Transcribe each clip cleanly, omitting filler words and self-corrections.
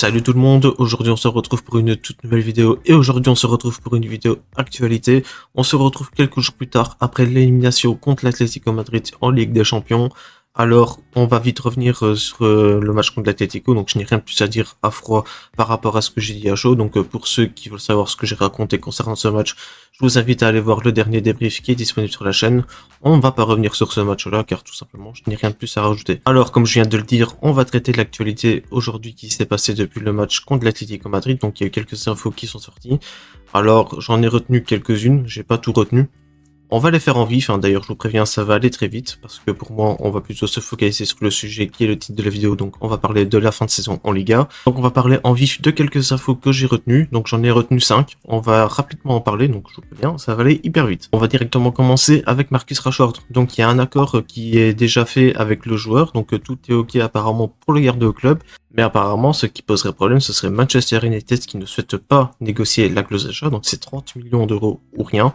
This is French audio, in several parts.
Salut tout le monde, aujourd'hui on se retrouve pour une toute nouvelle vidéo et aujourd'hui on se retrouve pour une vidéo actualité. On se retrouve quelques jours plus tard après l'élimination contre l'Atlético Madrid en Ligue des Champions. Alors on va vite revenir sur le match contre l'Atlético, donc je n'ai rien de plus à dire à froid par rapport à ce que j'ai dit à chaud. Donc pour ceux qui veulent savoir ce que j'ai raconté concernant ce match, je vous invite à aller voir le dernier débrief qui est disponible sur la chaîne. On ne va pas revenir sur ce match-là car tout simplement je n'ai rien de plus à rajouter. Alors comme je viens de le dire, on va traiter de l'actualité aujourd'hui qui s'est passé depuis le match contre l'Atlético Madrid. Donc il y a eu quelques infos qui sont sorties. Alors j'en ai retenu quelques-unes, j'ai pas tout retenu. On va les faire en vif, d'ailleurs je vous préviens ça va aller très vite, parce que pour moi on va plutôt se focaliser sur le sujet qui est le titre de la vidéo, donc on va parler de la fin de saison en Liga. Donc on va parler en vif de quelques infos que j'ai retenues, donc j'en ai retenu 5, on va rapidement en parler, donc je vous préviens, ça va aller hyper vite. On va directement commencer avec Marcus Rashford, donc il y a un accord qui est déjà fait avec le joueur, donc tout est ok apparemment pour le garder au club, mais apparemment ce qui poserait problème ce serait Manchester United qui ne souhaite pas négocier la clause d'achat, donc c'est 30 millions d'euros ou rien.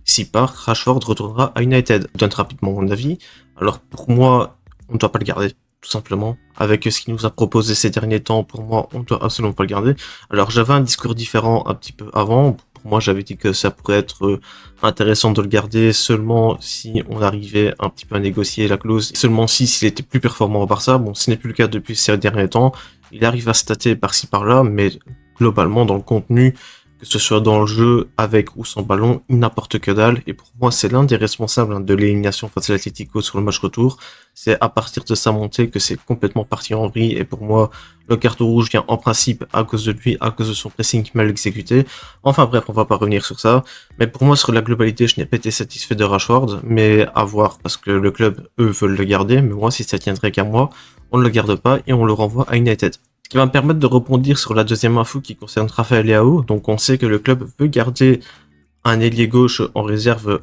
Si part, Rashford retournera à United. Je donne rapidement mon avis. Alors pour moi, on ne doit pas le garder, tout simplement. Avec ce qu'il nous a proposé ces derniers temps, pour moi, on ne doit absolument pas le garder. Alors j'avais un discours différent un petit peu avant. Pour moi, j'avais dit que ça pourrait être intéressant de le garder seulement si on arrivait un petit peu à négocier la clause. Seulement si s'il était plus performant au Barça. Bon, ce n'est plus le cas depuis ces derniers temps. Il arrive à stater par-ci par-là, mais globalement, dans le contenu, que ce soit dans le jeu, avec ou sans ballon, il n'apporte que dalle. Et pour moi, c'est l'un des responsables de l'élimination face à l'Atlético sur le match retour. C'est à partir de sa montée que c'est complètement parti en vrille. Et pour moi, le carton rouge vient en principe à cause de lui, à cause de son pressing mal exécuté. Enfin bref, on va pas revenir sur ça. Mais pour moi, sur la globalité, je n'ai pas été satisfait de Rashford. Mais à voir, parce que le club, eux, veulent le garder. Mais moi, si ça tiendrait qu'à moi, on ne le garde pas et on le renvoie à United. Ce qui va me permettre de rebondir sur la deuxième info qui concerne Rafael Leao. Donc on sait que le club veut garder un ailier gauche en réserve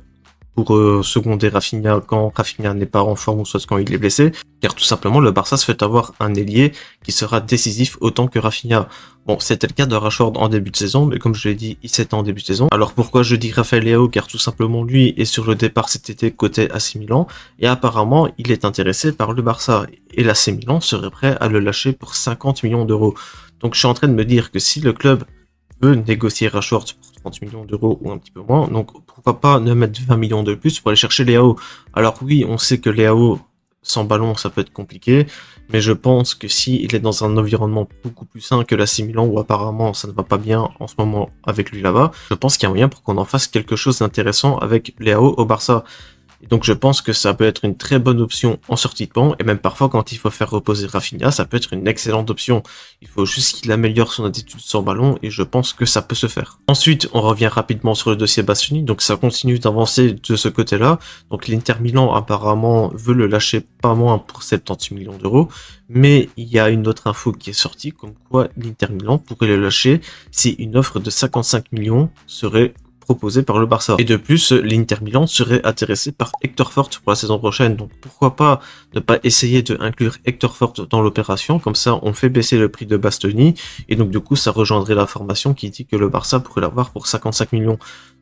pour seconder Rafinha quand Rafinha n'est pas en forme ou soit quand il est blessé. Car tout simplement le Barça se fait avoir un ailier qui sera décisif autant que Rafinha. Bon, c'était le cas de Rashford en début de saison, mais comme je l'ai dit, il s'était en début de saison. Alors pourquoi je dis Rafael Leao? Car tout simplement lui est sur le départ cet été côté AC Milan, et apparemment il est intéressé par le Barça, et l'AC Milan serait prêt à le lâcher pour 50 millions d'euros. Donc je suis en train de me dire que si le club veut négocier Rashford pour 30 millions d'euros ou un petit peu moins, donc pourquoi pas ne mettre 20 millions de plus pour aller chercher Leao? Alors oui, on sait que Leao sans ballon ça peut être compliqué, mais je pense que si il est dans un environnement beaucoup plus sain que l'AC Milan où apparemment ça ne va pas bien en ce moment avec lui là-bas, je pense qu'il y a moyen pour qu'on en fasse quelque chose d'intéressant avec Leao au Barça. Et donc je pense que ça peut être une très bonne option en sortie de banc, et même parfois quand il faut faire reposer Rafinha, ça peut être une excellente option. Il faut juste qu'il améliore son attitude sans ballon, et je pense que ça peut se faire. Ensuite, on revient rapidement sur le dossier Bastoni, donc ça continue d'avancer de ce côté-là. Donc l'Inter Milan apparemment veut le lâcher pas moins pour 70 millions d'euros, mais il y a une autre info qui est sortie, comme quoi l'Inter Milan pourrait le lâcher si une offre de 55 millions serait proposé par le Barça. Et de plus, l'Inter Milan serait intéressé par Hector Fort pour la saison prochaine. Donc pourquoi pas ne pas essayer de inclure Hector Fort dans l'opération, comme ça on fait baisser le prix de Bastoni, et donc du coup ça rejoindrait l'information qui dit que le Barça pourrait l'avoir pour 55 millions.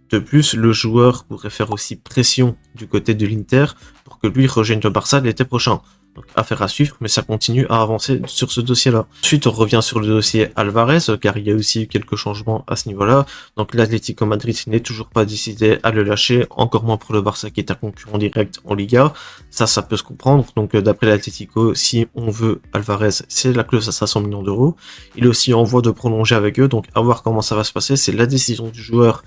De plus, le joueur pourrait faire aussi pression du côté de l'Inter pour que lui rejoigne le Barça l'été prochain. Donc affaire à suivre, mais ça continue à avancer sur ce dossier-là. Ensuite, on revient sur le dossier Alvarez, car il y a aussi eu quelques changements à ce niveau-là. Donc l'Atlético Madrid n'est toujours pas décidé à le lâcher, encore moins pour le Barça qui est un concurrent direct en Liga. Ça peut se comprendre. Donc d'après l'Atlético, si on veut Alvarez, c'est la clause à 500 millions d'euros. Il est aussi en voie de prolonger avec eux, donc à voir comment ça va se passer. C'est la décision du joueur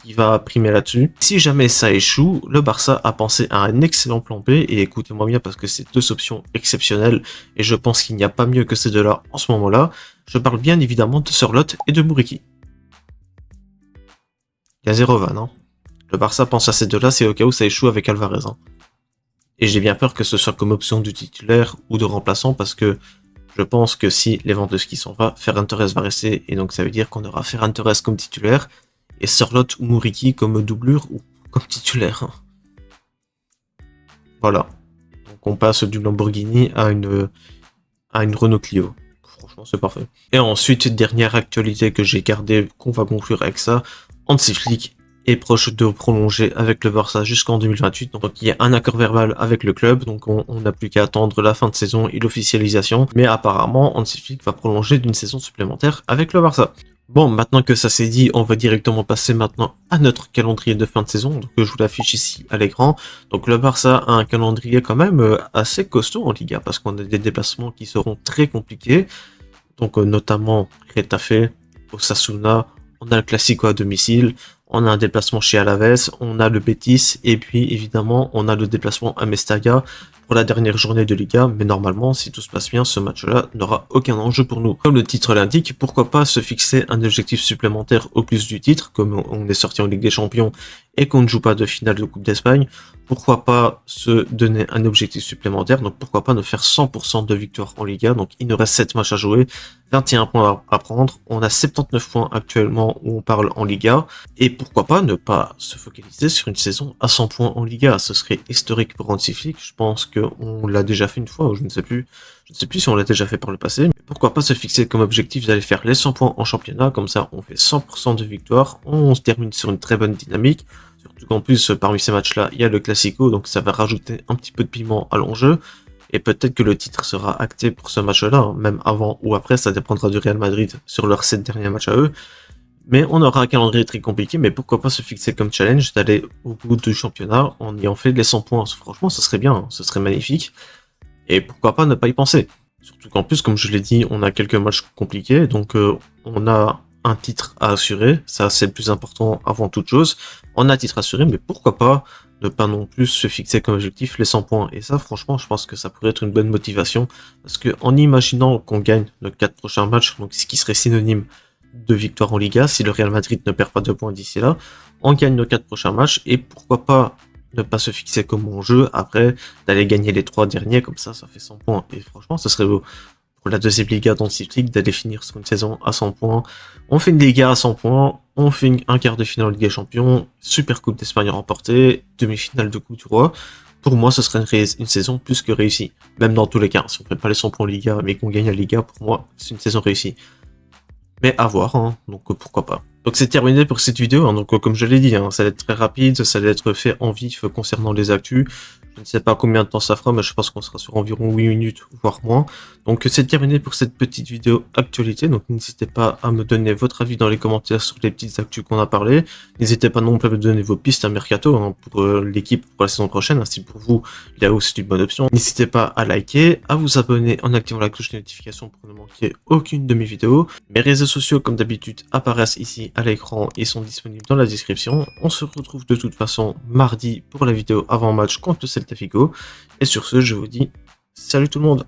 qui va primer là-dessus. Si jamais ça échoue, le Barça a pensé à un excellent plan B, et écoutez-moi bien parce que c'est deux options exceptionnelles, et je pense qu'il n'y a pas mieux que ces deux-là en ce moment-là. Je parle bien évidemment de Sørloth et de Muriqi. Il y a zéro van, hein. Le Barça pense à ces deux-là, c'est au cas où ça échoue avec Alvarez, hein. Et j'ai bien peur que ce soit comme option du titulaire ou de remplaçant, parce que je pense que si Lewandowski s'en va, Ferran Torres va rester, et donc ça veut dire qu'on aura Ferran Torres comme titulaire, et Sørloth ou Muriqi comme doublure ou comme titulaire. Voilà. Donc on passe du Lamborghini à une Renault Clio. Franchement, c'est parfait. Et ensuite, dernière actualité que j'ai gardée, qu'on va conclure avec ça, Hansi Flick est proche de prolonger avec le Barça jusqu'en 2028. Donc il y a un accord verbal avec le club, donc on n'a plus qu'à attendre la fin de saison et l'officialisation. Mais apparemment, Hansi Flick va prolonger d'une saison supplémentaire avec le Barça. Bon, maintenant que ça s'est dit, on va directement passer maintenant à notre calendrier de fin de saison. Donc je vous l'affiche ici à l'écran. Donc le Barça a un calendrier quand même assez costaud en Liga, parce qu'on a des déplacements qui seront très compliqués. Donc notamment Getafe, Osasuna, on a le Classico à domicile, on a un déplacement chez Alaves, on a le Betis, et puis évidemment on a le déplacement à Mestalla pour la dernière journée de Liga, mais normalement, si tout se passe bien, ce match-là n'aura aucun enjeu pour nous. Comme le titre l'indique, pourquoi pas se fixer un objectif supplémentaire au plus du titre, comme on est sorti en Ligue des Champions et qu'on ne joue pas de finale de Coupe d'Espagne, pourquoi pas se donner un objectif supplémentaire, donc pourquoi pas ne faire 100% de victoire en Liga, donc il nous reste 7 matchs à jouer, 21 points à prendre, on a 79 points actuellement où on parle en Liga, et pourquoi pas ne pas se focaliser sur une saison à 100 points en Liga, ce serait historique pour Hansi Flick, je pense qu'on l'a déjà fait une fois, ou je ne sais plus si on l'a déjà fait par le passé, mais pourquoi pas se fixer comme objectif d'aller faire les 100 points en championnat, comme ça on fait 100% de victoire, on se termine sur une très bonne dynamique, surtout qu'en plus parmi ces matchs-là, il y a le Classico, donc ça va rajouter un petit peu de piment à l'enjeu, et peut-être que le titre sera acté pour ce match-là, même avant ou après, ça dépendra du Real Madrid sur leurs 7 derniers matchs à eux, mais on aura un calendrier très compliqué, mais pourquoi pas se fixer comme challenge d'aller au bout du championnat en ayant fait les 100 points. Franchement, ce serait bien, hein, ce serait magnifique. Et pourquoi pas ne pas y penser. Surtout qu'en plus, comme je l'ai dit, on a quelques matchs compliqués, donc on a un titre à assurer, ça c'est le plus important avant toute chose. On a un titre à assurer, mais pourquoi pas ne pas non plus se fixer comme objectif les 100 points. Et ça, franchement, je pense que ça pourrait être une bonne motivation, parce que en imaginant qu'on gagne nos 4 prochains matchs, donc ce qui serait synonyme de victoire en Liga, si le Real Madrid ne perd pas de points d'ici là, on gagne nos 4 prochains matchs, et pourquoi pas ne pas se fixer comme enjeu après d'aller gagner les 3 derniers, comme ça fait 100 points, et franchement ça serait beau pour la deuxième Liga dans League d'aller finir sur une saison à 100 points, on fait une Liga à 100 points, on fait un quart de finale en Ligue des Champions, Super Coupe d'Espagne remportée, demi-finale de Coupe du Roi. Pour moi, ce serait une saison plus que réussie, même dans tous les cas, si on fait pas les 100 points en Liga, mais qu'on gagne la Liga, pour moi, c'est une saison réussie. Mais à voir, hein, donc pourquoi pas. Donc c'est terminé pour cette vidéo, hein, donc comme je l'ai dit, hein, ça va être très rapide, ça va être fait en vif concernant les actus. Je ne sais pas combien de temps ça fera, mais je pense qu'on sera sur environ 8 minutes, voire moins. Donc c'est terminé pour cette petite vidéo actualité, donc n'hésitez pas à me donner votre avis dans les commentaires sur les petites actus qu'on a parlé. N'hésitez pas non plus à me donner vos pistes à Mercato, hein, pour l'équipe pour la saison prochaine, hein, si pour vous, Léo c'est une bonne option. N'hésitez pas à liker, à vous abonner en activant la cloche de notification pour ne manquer aucune de mes vidéos. Mes réseaux sociaux, comme d'habitude, apparaissent ici à l'écran et sont disponibles dans la description. On se retrouve de toute façon mardi pour la vidéo avant match contre le Celta Vigo. Et sur ce, je vous dis salut tout le monde.